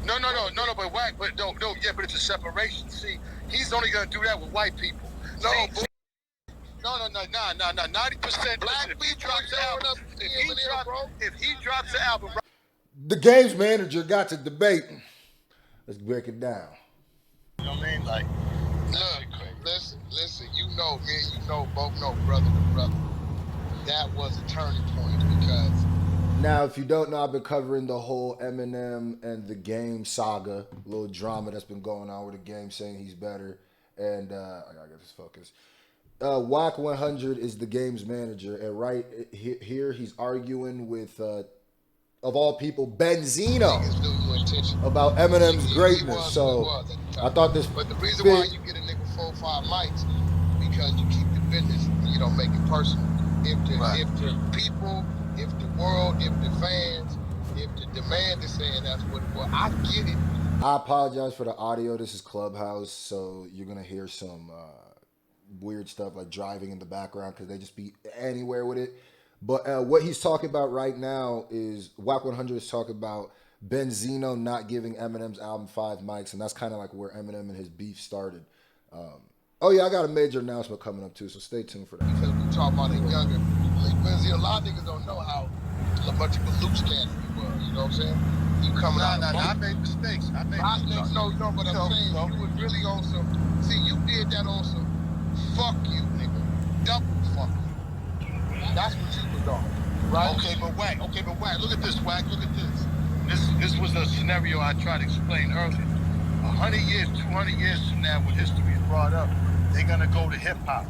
But Wack, but but it's a separation. See, he's only gonna do that with white people. No, see, no, 90%. Black people drops the album. If he drops the album, The game's manager got to debate. Let's break it down. You know what I mean? Like, look, listen. You know, me and you know, both know, brother to brother. That was a turning point because. Now, if you don't know, I've been covering the whole Eminem and the Game saga, little drama that's been going on with the Game saying he's better. And I gotta get this focus. Wack100 is the Game's manager, and right here he's arguing with, of all people, Benzino about Eminem's greatness. So I thought this. But the reason why you get a nigga 4 or 5 mics because you keep the business, you don't make it personal. If the people, if the world, if the fans, if the demand is saying that's what it was, I get it. I apologize for the audio. This is Clubhouse, so you're gonna hear some weird stuff like driving in the background because they just be anywhere with it. But what he's talking about right now is Wack100 is talking about Benzino not giving Eminem's album 5 mics, and that's kind of like where Eminem and his beef started. Oh yeah, I got a major announcement coming up too, so stay tuned for that. Because we talk about it younger. Like Benzino, a lot of niggas don't know how much of a loose cannon he was. You know what I'm saying? You coming out. I made mistakes. No, but I'm saying you was really on some. See, you did that on some. Fuck you, nigga. Double fuck you. That's what you was on, right? Okay, but Wack. Look at this, Wack. Look at this. This was a scenario I tried to explain earlier. 100 years, 200 years from now, when history is brought up, they're gonna go to hip hop.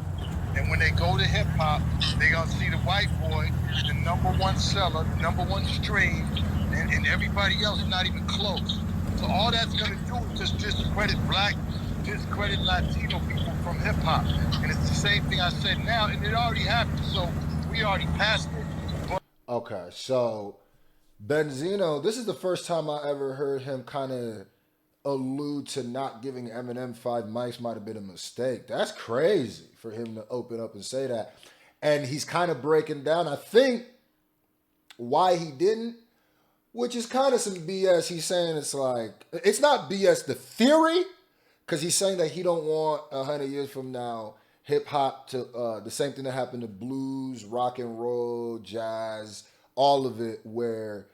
And when they go to hip hop, they're gonna see the white boy, the #1 seller, the #1 stream, and everybody else not even close. So all that's gonna do is just discredit discredit Latino people from hip hop. And it's the same thing I said now, and it already happened. So we already passed it. Okay, so Benzino, this is the first time I ever heard him kind of allude to not giving Eminem 5 mics might have been a mistake. That's crazy for him to open up and say that. And he's kind of breaking down, I think, why he didn't, which is kind of some BS. He's saying it's like, it's not BS, the theory, because he's saying that he don't want 100 years from now hip hop to the same thing that happened to blues, rock and roll, jazz, all of it, where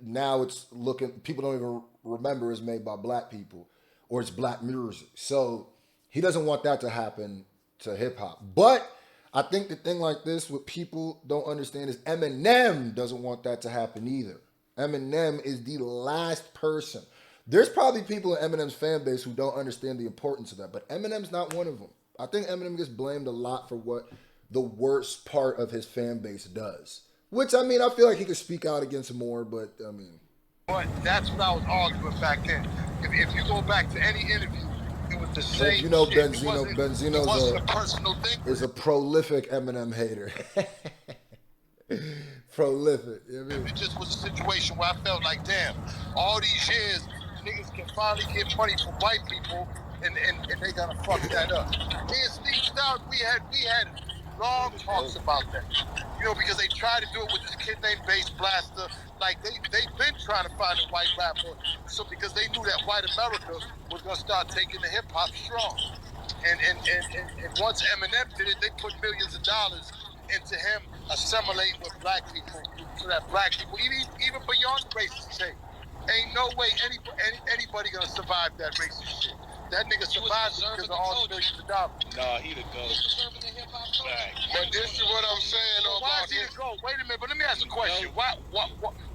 now it's looking, people don't even remember it's made by black people or it's black music. So he doesn't want that to happen to hip hop. But I think the thing like this, what people don't understand is Eminem doesn't want that to happen either. Eminem is the last person. There's probably people in Eminem's fan base who don't understand the importance of that, but Eminem's not one of them. I think Eminem gets blamed a lot for what the worst part of his fan base does. Which, I mean, I feel like he could speak out against more, but, I mean. But that's what I was arguing back then. If you go back to any interview, it was the same. You know, shit. Benzino is a prolific Eminem hater. Prolific. You know what I mean? It just was a situation where I felt like, damn, all these years, niggas can finally get money from white people, and they gotta fuck that up. Me and Steve Stout, we had long talks about that. You know, because they tried to do it with this kid named Bass Blaster. Like, they've been trying to find a white rapper, so because they knew that white America was gonna start taking the hip hop strong. And once Eminem did it, they put millions of dollars into him assimilating with black people, so that black people, even beyond the racist shit, ain't no way anybody gonna survive that racist shit. That nigga survived because of all the millions of dollars. Nah, he the GOAT. But this is what I'm saying. Why is he the GOAT? Wait a minute, but let me ask a question.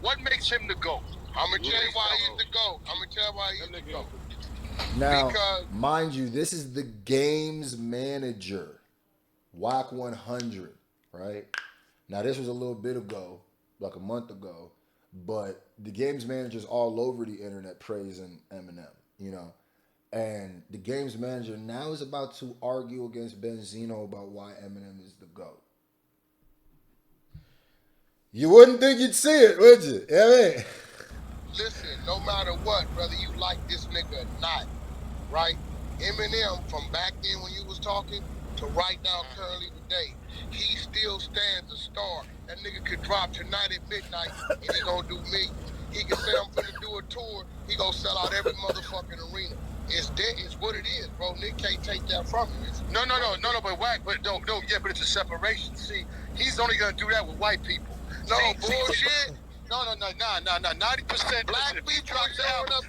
What makes him the GOAT? I'm gonna tell you why he's the GOAT. Now, mind you, this is the Game's manager, Wack100, right? Now, this was a little bit ago, like a month ago, but the Game's manager's all over the internet praising Eminem, you know? And the Game's manager now is about to argue against Benzino about why Eminem is the GOAT. You wouldn't think you'd see it, would you? Yeah, I mean. Listen, no matter what, whether you like this nigga or not, right? Eminem, from back then when you was talking to right now, currently today, he still stands a star. That nigga could drop tonight at midnight and he gonna do me. He can say, I'm finna do a tour. He gonna sell out every motherfucking arena. It's what it is, bro. Nick can't take that from him. No, but Wack, but but it's a separation. See, he's only gonna do that with white people. No, bullshit. No. 90% black people drops the album.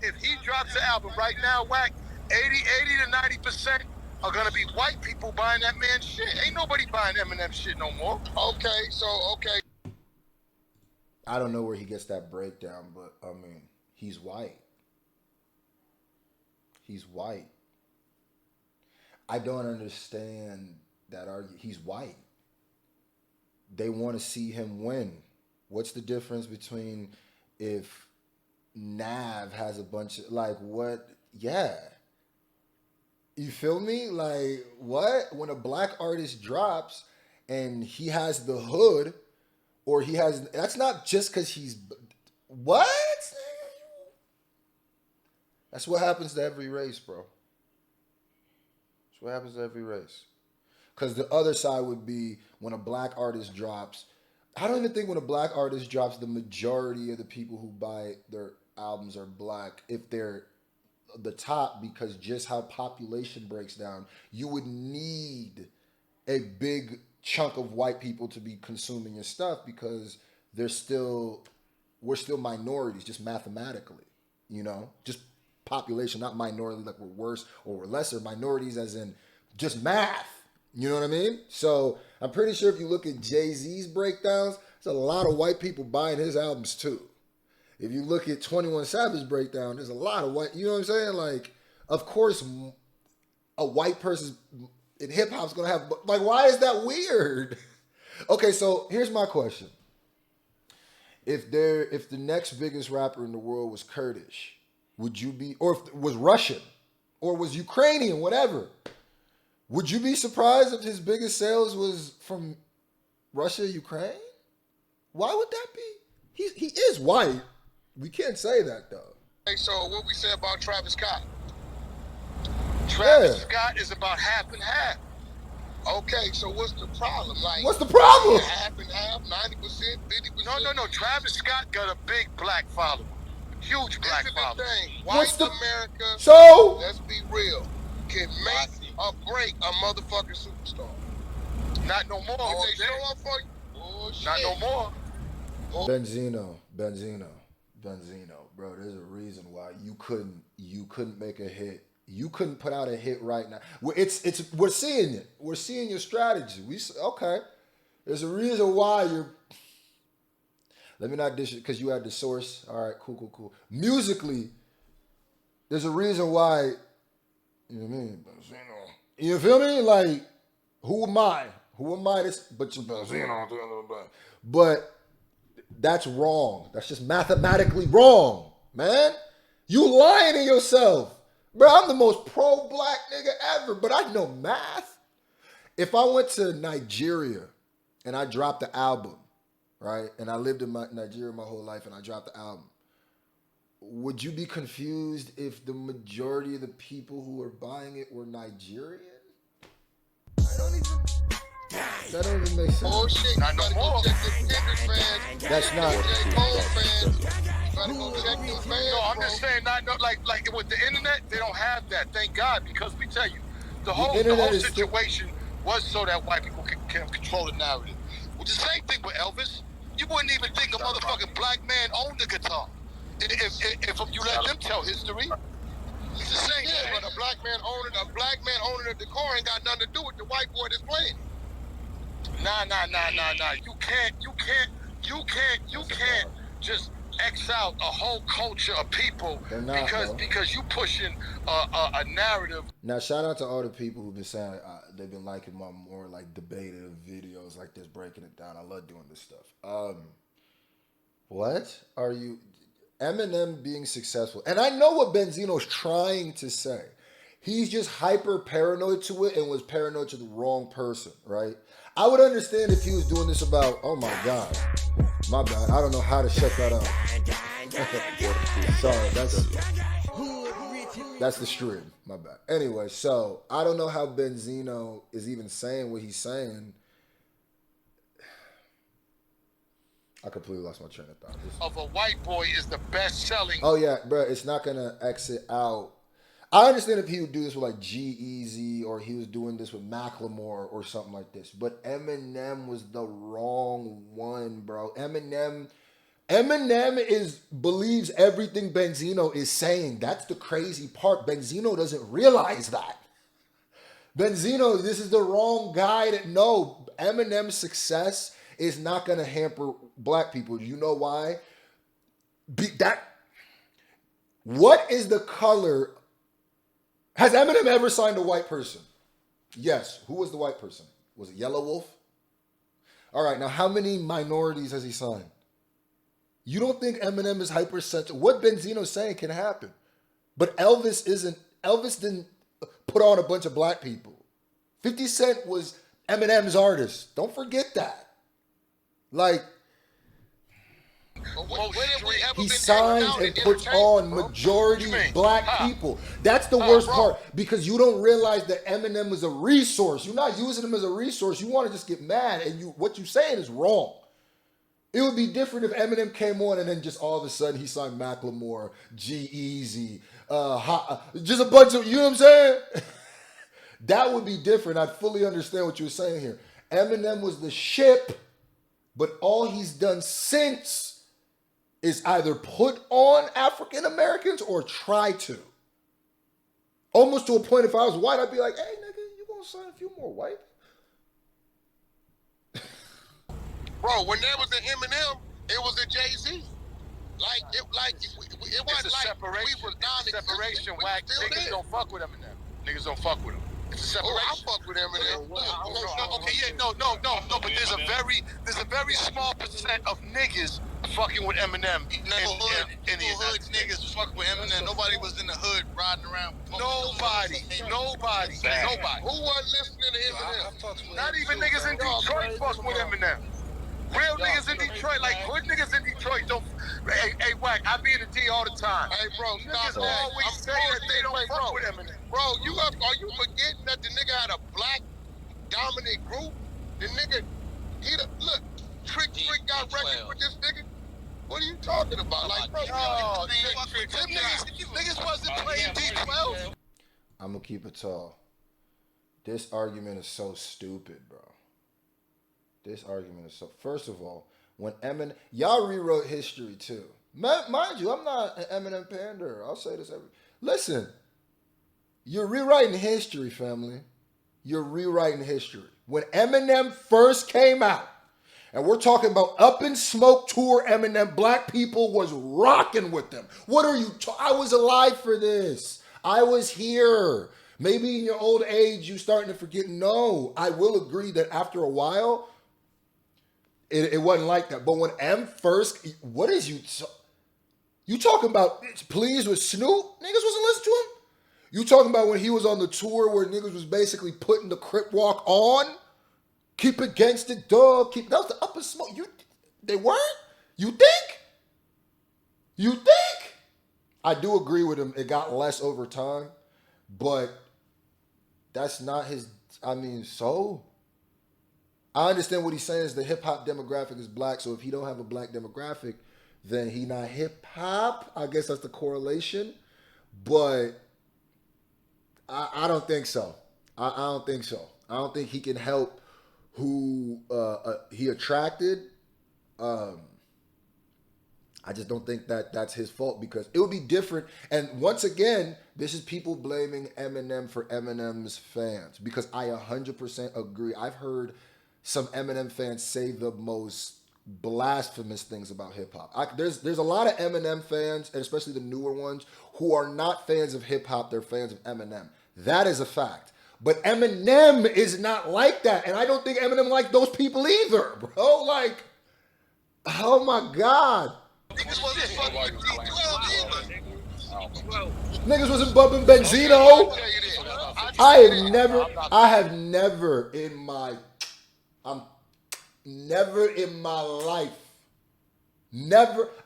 If he drops the album right now, Wack, 80 to 90% are gonna be white people buying that man's shit. Ain't nobody buying Eminem shit no more. Okay. I don't know where he gets that breakdown, but I mean, he's white. He's white. I don't understand that argument. He's white. They want to see him win. What's the difference between if Nav has a bunch of, like, what? Yeah. You feel me? Like, what? When a black artist drops and he has the hood, or he has, that's not just because he's, what? That's what happens to every race, bro. That's what happens to every race. Because the other side would be when a black artist drops. I don't even think when a black artist drops, the majority of the people who buy their albums are black. If they're the top, because just how population breaks down, you would need a big chunk of white people to be consuming your stuff, because we're still minorities, just mathematically, you know, just population, not minority like we're worse or we're lesser, minorities as in just math. You know what I mean? So I'm pretty sure if you look at Jay-Z's breakdowns, there's a lot of white people buying his albums too. If you look at 21 Savage breakdown, there's a lot of white, you know what I'm saying? Like, of course, a white person in hip hop's gonna have, like, why is that weird? Okay, so here's my question. If the next biggest rapper in the world was Kurdish, would you be, or if it was Russian, or was Ukrainian, whatever, would you be surprised if his biggest sales was from Russia, Ukraine? Why would that be? He is white. We can't say that, though. Hey, so what we say about Travis Scott? Travis Scott is about half and half. Okay, so what's the problem? Like, what's the problem? Half and half, 90%, 50%. No. Travis Scott got a big black following. Huge black following. White America, so let's be real, can make or break a motherfucking superstar. Not no more. If they show up for you, bullshit. Not no more. Benzino, bro. There's a reason why you couldn't make a hit. You couldn't put out a hit right now. We're seeing it. We're seeing your strategy. Okay. There's a reason why you're. Let me not dish it because you had the source. All right, cool. Musically, there's a reason why. You know what I mean? Benzino. You feel me? Like, who am I? But you're Benzino. But that's wrong. That's just mathematically wrong, man. You lying to yourself. Bro, I'm the most pro-black nigga ever, but I know math. If I went to Nigeria and I dropped the album, right, and I lived in Nigeria my whole life and I dropped the album, would you be confused if the majority of the people who were buying it were Nigerian? That don't even make sense. Oh shit, not no more. That's not. No, I'm just saying, like with the internet, they don't have that. Thank God, because we tell you, the whole situation was so that white people can control the narrative. Well, the same thing with Elvis. You wouldn't even think a motherfucking black man owned a guitar if you let them tell history. It's the same thing. But a black man owning a decor ain't got nothing to do with the white boy that's playing. Nah. You can't just X out a whole culture of people because you pushing a narrative. Now, shout out to all the people who've been saying they've been liking my more like debative videos like this, breaking it down. I love doing this stuff. What are you? Eminem being successful, and I know what Benzino's trying to say. He's just hyper paranoid to it and was paranoid to the wrong person, right? I would understand if he was doing this about, oh my God, my bad. I don't know how to shut that up. Sorry, that's the stream. My bad. Anyway, so I don't know how Benzino is even saying what he's saying. I completely lost my train of thought. Of a white boy is the best selling. Oh yeah, bro, it's not gonna exit out. I understand if he would do this with like G-Eazy or he was doing this with Macklemore or something like this, but Eminem was the wrong one, bro. Eminem believes everything Benzino is saying. That's the crazy part. Benzino doesn't realize that. Benzino, this is the wrong guy to know. Eminem's success is not going to hamper black people. You know why? What is the color? Has Eminem ever signed a white person? Yes. Who was the white person? Was it Yellow Wolf? All right. Now, how many minorities has he signed? You don't think Eminem is hypersensitive? What Benzino's saying can happen. But Elvis didn't put on a bunch of black people. 50 Cent was Eminem's artist. Don't forget that. Like, he signs and puts on majority black people. That's the worst part, because you don't realize that Eminem is a resource. You're not using him as a resource. You want to just get mad, and what you're saying is wrong. It would be different if Eminem came on and then just all of a sudden he signed Macklemore, G-Eazy, just a bunch of, you know what I'm saying? That would be different. I fully understand what you were saying here. Eminem was the ship, but all he's done since is either put on African Americans or try to. Almost to a point, if I was white, I'd be like, hey, nigga, you gonna sign a few more white? Bro, when there was an Eminem, it was a Jay-Z. It wasn't like we was separation. Wack, niggas don't fuck with Eminem. Niggas don't fuck with him. It's a separation. I fuck with Eminem. But there's a very small percent of niggas fucking with Eminem. In the hood niggas fuck with Eminem. Nobody was in the hood riding around. Nobody. Who wasn't listening to Eminem? Not even niggas in Detroit fuck with Eminem. Real niggas in Detroit, like good niggas in Detroit don't. Hey, Wack, I be in the D all the time. Hey, bro, niggas always say that they don't fuck with Eminem. Bro, are you forgetting that the nigga had a black dominant group? The nigga, look, Trick got records with this nigga. What are you talking about? Like, bro, niggas wasn't playing D12. I'm gonna keep it tall. This argument is so stupid, bro. This argument is so... First of all, when Eminem... Y'all rewrote history, too. Mind you, I'm not an Eminem pander. I'll say this every... Listen. You're rewriting history, family. You're rewriting history. When Eminem first came out, and we're talking about Up in Smoke tour Eminem, black people was rocking with them. What are you... I was alive for this. I was here. Maybe in your old age, you starting to forget. No, I will agree that after a while... It wasn't like that. But when M first, what is you talking about? Please with Snoop, niggas wasn't listening to him. You talking about when he was on the tour where niggas was basically putting the Crip Walk on? Keep it gangsta, dog. That was the Up in Smoke. They weren't? You think? I do agree with him. It got less over time, but that's not his. I mean, so. I understand what he's saying is the hip-hop demographic is black, so if he don't have a black demographic, then he not hip-hop. I guess that's the correlation. But I don't think so. I don't think so. I don't think he can help who he attracted. I just don't think that's his fault, because it would be different. And once again, this is people blaming Eminem for Eminem's fans, because I 100% agree. I've heard some Eminem fans say the most blasphemous things about hip hop. There's a lot of Eminem fans, and especially the newer ones, who are not fans of hip hop. They're fans of Eminem. That is a fact. But Eminem is not like that, and I don't think Eminem like those people either, bro. Like, oh my God. Niggas wasn't fucking with D12 either. Niggas wasn't bumping Benzino. I have never in my life,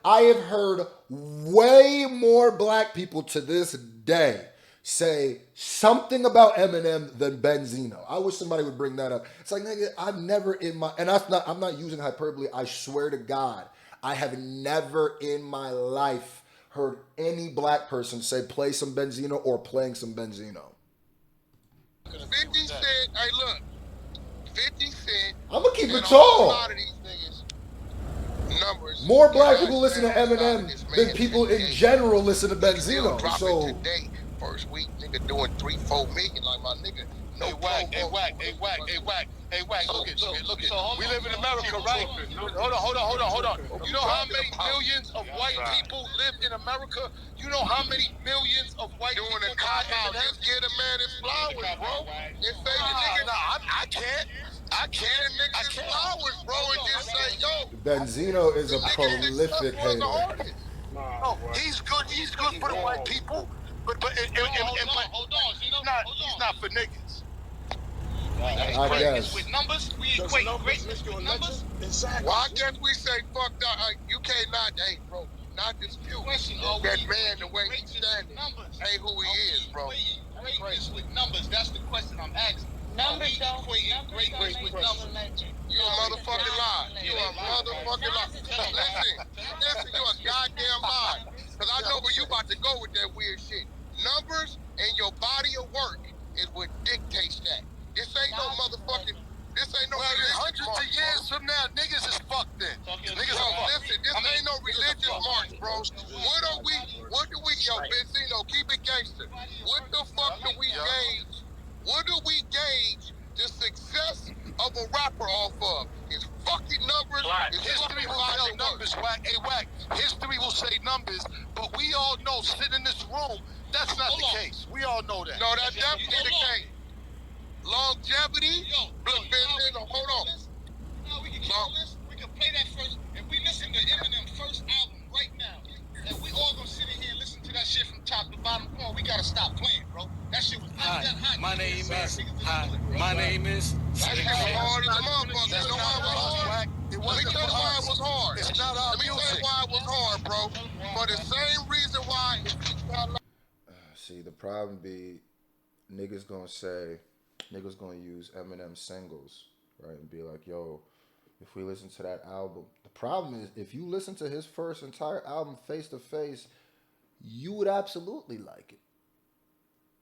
I have heard way more black people to this day say something about Eminem than Benzino. I wish somebody would bring that up. It's like, nigga, I've never in my, and I'm not using hyperbole. I swear to God, I have never in my life heard any black person say play some Benzino or playing some Benzino. 50 Cent, hey look, 50 Cent. I'm gonna keep it tall. A lot of these niggas, numbers. More black people listen to Eminem than people in general listen to Benzino. So today, first week, nigga doing 3-4 million like my nigga. No Wack. Look it. We live in America, right? Hold on. You know how many millions of white people live in America? You know how many millions of white people doing a cop out? Just get a man his flowers, bro. And say the nigga, I can't. I can't nigga his flowers, bro, and just say, yo. Benzino is a prolific hater. No, he's good. He's good for the white people. But hold on. He's not for niggas. I guess. With numbers, we equate greatness with numbers. Exactly. Well, I guess we say fuck that. You can't hey, bro, not dispute that man the way he's standing. Ain't who he is, bro. Greatness with numbers. That's the question I'm asking. Numbers don't Greatness with numbers. You a motherfucking lie. You a motherfucking lie. Listen, you a goddamn lie. Because I know where you about to go with that weird shit. Numbers and your body of work is what dictates that. This ain't no motherfucking. This ain't no. Well, hundreds of years from now, niggas is fucked then. Niggas are listen. This ain't no religious march, bro. What do we? Yo, Benzino, keep it gangster. What the fuck do we gauge? What do we gauge the success of a rapper off of? His fucking numbers. History will tell numbers, Wack. Hey, Wack. History will say numbers, but we all know, sitting in this room, that's not the case. We all know that. No, that's definitely the case. Longevity. Look, Benzino, hold on. No, we can kill this. We can play that first. If we listen to Eminem's first album right now, and we all gonna sit in here and listen to that shit from top to bottom, come on, we gotta stop playing, bro. That shit was not that hot. My name is. That shit was hard as a motherfucker. You know why it was hard? Let me tell you why it was hard. It's not our music. Let me tell you why it was hard, bro. For the same reason why. See, the problem be niggas gonna use Eminem singles, right? And be like, yo, if we listen to that album. The problem is, if you listen to his first entire album face to face, you would absolutely like it.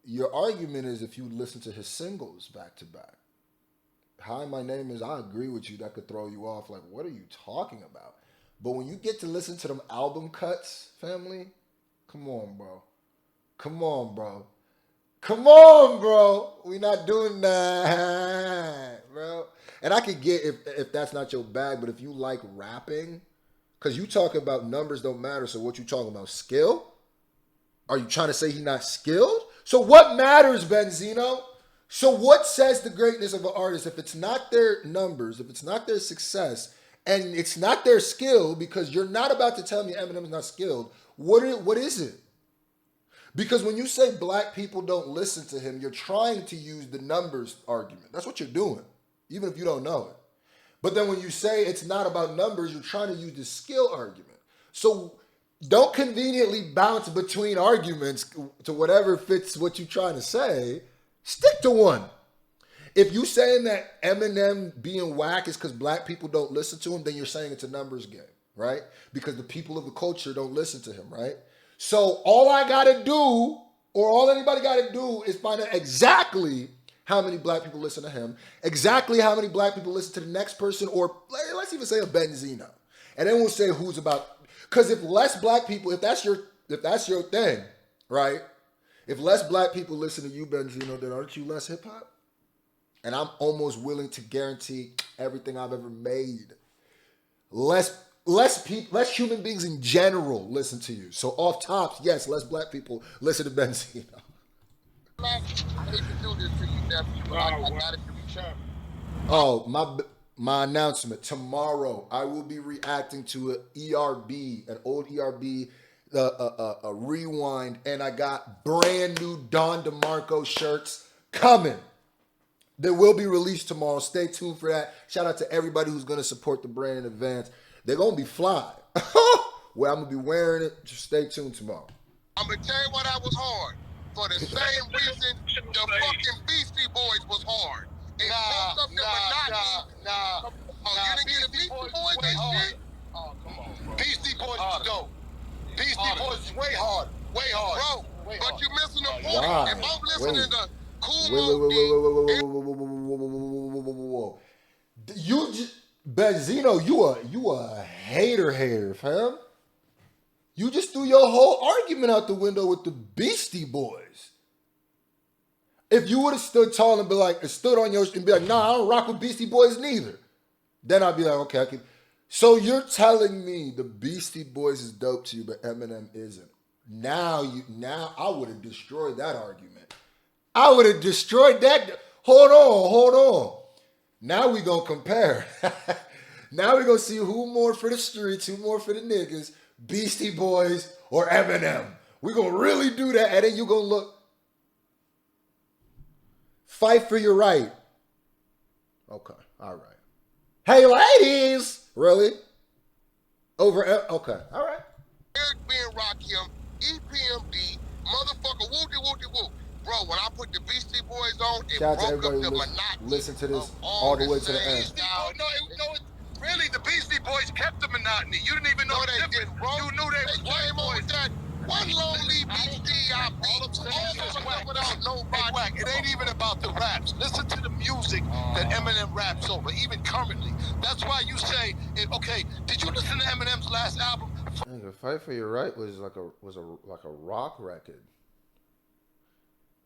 Your argument is if you listen to his singles back to back. Hi, my name is, I agree with you, that could throw you off. Like, what are you talking about? But when you get to listen to them album cuts, family, come on, bro. We not doing that, bro. And I could get if that's not your bag, but if you like rapping, because you talking about numbers don't matter, so what you talking about, skill? Are you trying to say he's not skilled? So what matters, Benzino? So what says the greatness of an artist if it's not their numbers, if it's not their success, and it's not their skill, because you're not about to tell me Eminem's not skilled. What is it? Because when you say black people don't listen to him, you're trying to use the numbers argument. That's what you're doing, even if you don't know it. But then when you say it's not about numbers, you're trying to use the skill argument. So don't conveniently bounce between arguments to whatever fits what you're trying to say. Stick to one. If you saying that Eminem being whack is because black people don't listen to him, then you're saying it's a numbers game, right? Because the people of the culture don't listen to him, right? So all I gotta do, or all anybody gotta do, is find out exactly how many black people listen to him, exactly how many black people listen to the next person, or let's even say a Benzino. And then we'll say who's about, because if less black people, if that's your thing, right? If less black people listen to you, Benzino, then aren't you less hip hop? And I'm almost willing to guarantee everything I've ever made. Less human beings in general listen to you. So off tops, yes, less black people listen to Benzino. I hate to do this to you, nephew, but I got it to be sure. Oh, my announcement. Tomorrow, I will be reacting to an old ERB, a rewind, and I got brand new Don DeMarco shirts coming. They will be released tomorrow. Stay tuned for that. Shout out to everybody who's going to support the brand in advance. They're going to be fly. Well, I'm going to be wearing it. Just stay tuned tomorrow. I'm going to tell you why that was hard. for the same reason the fucking Beastie Boys was hard. It broke up the monotony. Oh, you didn't get a Beastie Boys and shit? Oh, come on, bro. Beastie Boys is dope. Beastie Boys is way hard. Way hard. Bro, but you missing the point. Why? If I'm listening to Cool Whoa. You just, Benzino, you a hater, fam. You just threw your whole argument out the window with the Beastie Boys. If you would have stood tall and be like, stood on your and be like, nah, I don't rock with Beastie Boys neither, then I'd be like, okay, I can. So you're telling me the Beastie Boys is dope to you, but Eminem isn't. Now I would have destroyed that argument. I would have destroyed that. Hold on. Now we gonna compare. Now we gonna see who more for the streets, who more for the niggas, Beastie Boys or Eminem. We gonna really do that, and then you gonna look. Fight for your right. Okay, all right. Hey, ladies, really? Okay, all right. Eric Ben Rakim, EPMD, motherfucker, woo-de-woo-de-woo. Bro, when I put the Beastie Boys on, it Shout out to broke up everybody the who monotony. listen to this all the way to the end. Really, the Beastie Boys kept the monotony. You didn't even know the difference. You knew they was white boys. That one lonely BC I beat. Without nobody. Wack, it ain't even about the raps. Listen to the music that Eminem raps over, even currently. That's why you say, okay, did you listen to Eminem's last album? Nigga, Fight for Your Right was like a rock record.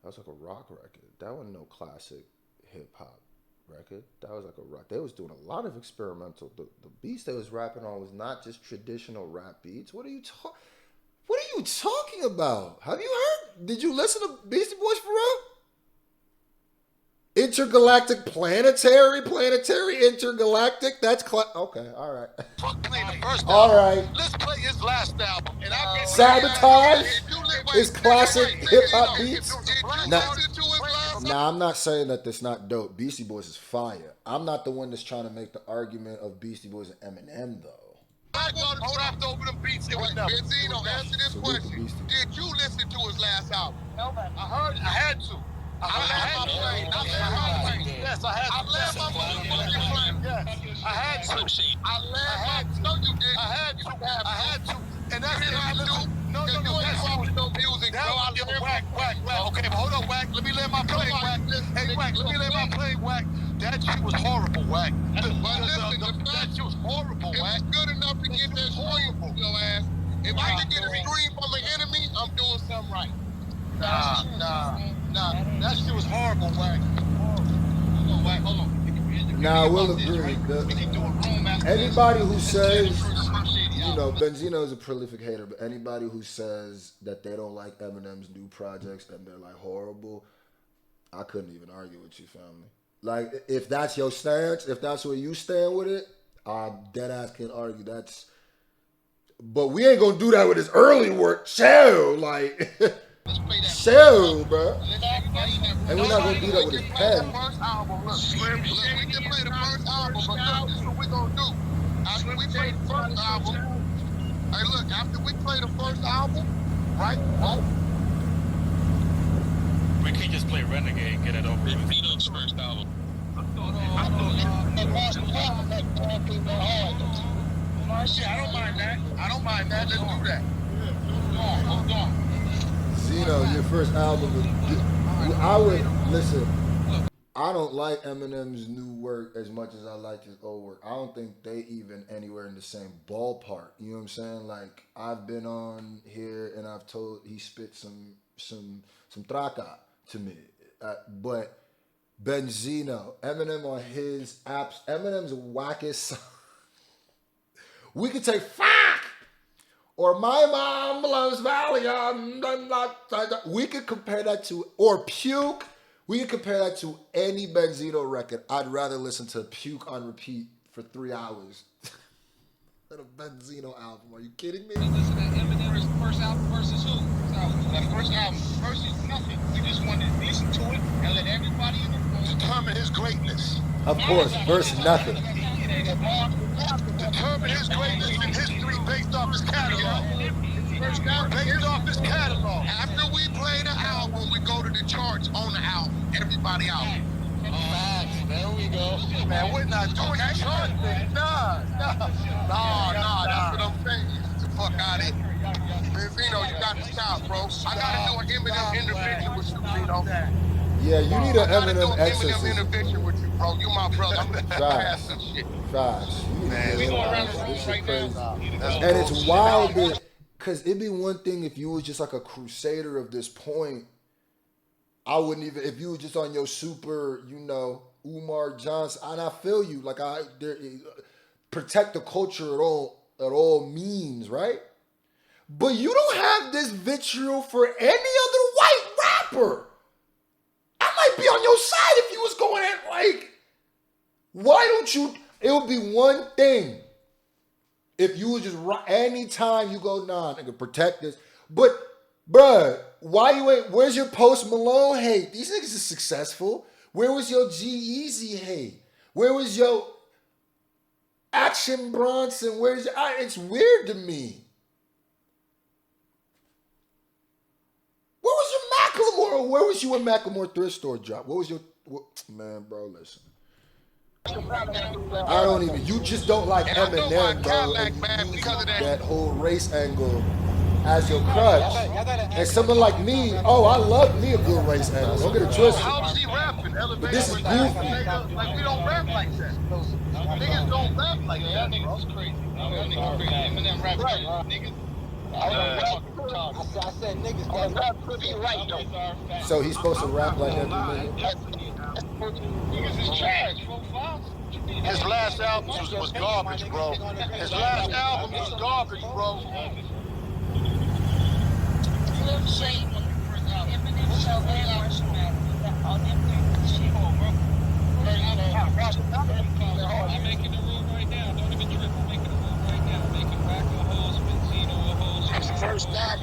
That was like a rock record. That wasn't no classic hip hop record. That was like a rock. They was doing a lot of experimental. The beats they was rapping on was not just traditional rap beats. What are you talking about? Have you heard? Did you listen to Beastie Boys for real? Intergalactic, planetary, intergalactic. That's okay. All right. Fuck playing the first all album. right. Let's play his last album. And I'll Sabotage is classic hip hop beats. Nah, I'm not saying that that's not dope. Beastie Boys is fire. I'm not the one that's trying to make the argument of Beastie Boys and Eminem though. I rapped over them beats. It was never. Benzino, answer this question. Did you listen to his last album? Nobody. I heard. I had to. Yes, I had to. I left my motherfucking plane. Yes, I had to. No, you didn't. I had to. And that's it. No, you ain't fucking no music, bro. Wack. Okay, but hold on, Wack. Let me land my plane, Wack. Hey, Wack, let me land my plane, Wack. That shit was horrible, Wack. But listen, that shit was horrible, it Wack. was good enough to get that stream from your ass. If I can get a stream from an enemy, I'm doing something right. Nah. That shit was horrible, Wack. Hold on. Nah, I will agree. Anybody who says, Benzino is a prolific hater, but anybody who says that they don't like Eminem's new projects and they're like horrible, I couldn't even argue with you, family. Like, if that's your stance, if that's where you stand with it, I dead ass can argue but we ain't gonna do that with his early work. Chill, like, chill, bro. And we're not gonna do that with his pen. We can play the first album, but look, this is what we're gonna do. After we play the first album, after we play the first album, right? We can't just play Renegade and get it over with. Vito's first album. I don't mind that. Let's do that. Hold on. Zeno, your first album was good. I would listen. I don't like Eminem's new work as much as I like his old work. I don't think they even anywhere in the same ballpark. You know what I'm saying? Like, I've been on here and I've told he spit some traca to me, but Benzino, Eminem on his apps, Eminem's wackest song. We could take fuck or my mom loves Valium. We could compare that to, or Puke. We could compare that to any Benzino record. I'd rather listen to Puke on repeat for 3 hours than a Benzino album. Are you kidding me? Listen to Eminem's first album versus who? That first album versus nothing. We just wanted to listen to it and let everybody in the room Determine his greatness. Of course, versus nothing. Determine his greatness in history based off his catalog. Based off his catalog. After we play the album, everybody out. There we go. Man, we're not doing that. Nah. That's what I'm saying. Get the fuck out of here. Benzino, you got to stop, bro. I gotta do an Eminem intervention with you, Benzino. Yeah, you need an Eminem Eminem exorcism. intervention with you, bro. You my brother. I'm gonna pass some shit. Facts. Man, We going around the This room shit right crazy. now. And it's wild that, because it'd be one thing if you was just like a crusader of this point. I wouldn't even, if you were just on your super, Umar Johnson, and I feel you, like protect the culture at all means, right? But you don't have this vitriol for any other white rapper. I might be on your side if you was going at, like, why don't you, it would be one thing if you was just, anytime you go, nah, nigga, protect this. But, bruh, why you ain't, where's your Post Malone hate? These niggas is successful. Where was your G-Eazy hate? Where was your Action Bronson? It's weird to me. Where was your Macklemore? Where was you when Macklemore thrift store drop? Man, bro, listen. I don't even, you just don't like Eminem, bro. And you use that whole race angle as your crutch. And someone like me, I love me a good race angle. Don't get it twisted. how's he rapping? But this is goofy. Like, we don't rap like that. Niggas don't rap like that, bro. Niggas is crazy. Niggas crazy. Eminem rap niggas. I said niggas be right though. So he's supposed to rap like every nigga? Niggas is trash, bro. His last album was garbage, bro. His last album was garbage, bro. Slim Shady, Eminem show and Marshmallow. All them things shit. I'm making the room right now. Don't even trip. I'm making the room right now. Making Wack a host, Benzino a host. That's the first time.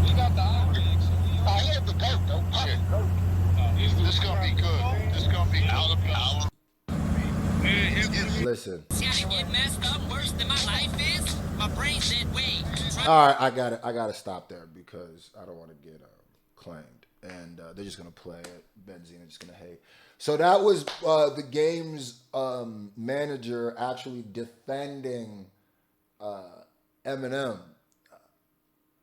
We got the outtakes. I have the goat, though. This gonna be good. This gonna be out of power. Listen. See how they get messed up worse than my life is? My brain's that way. All right, I gotta stop there because I don't want to get claimed, and they're just gonna play it. Benzino just gonna hate. So that was the game's manager actually defending Eminem.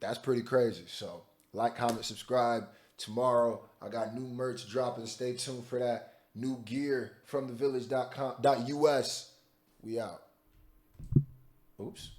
That's pretty crazy. So like, comment, subscribe. Tomorrow I got new merch dropping. Stay tuned for that. New gear from thevillage.com.us. We out. Oops.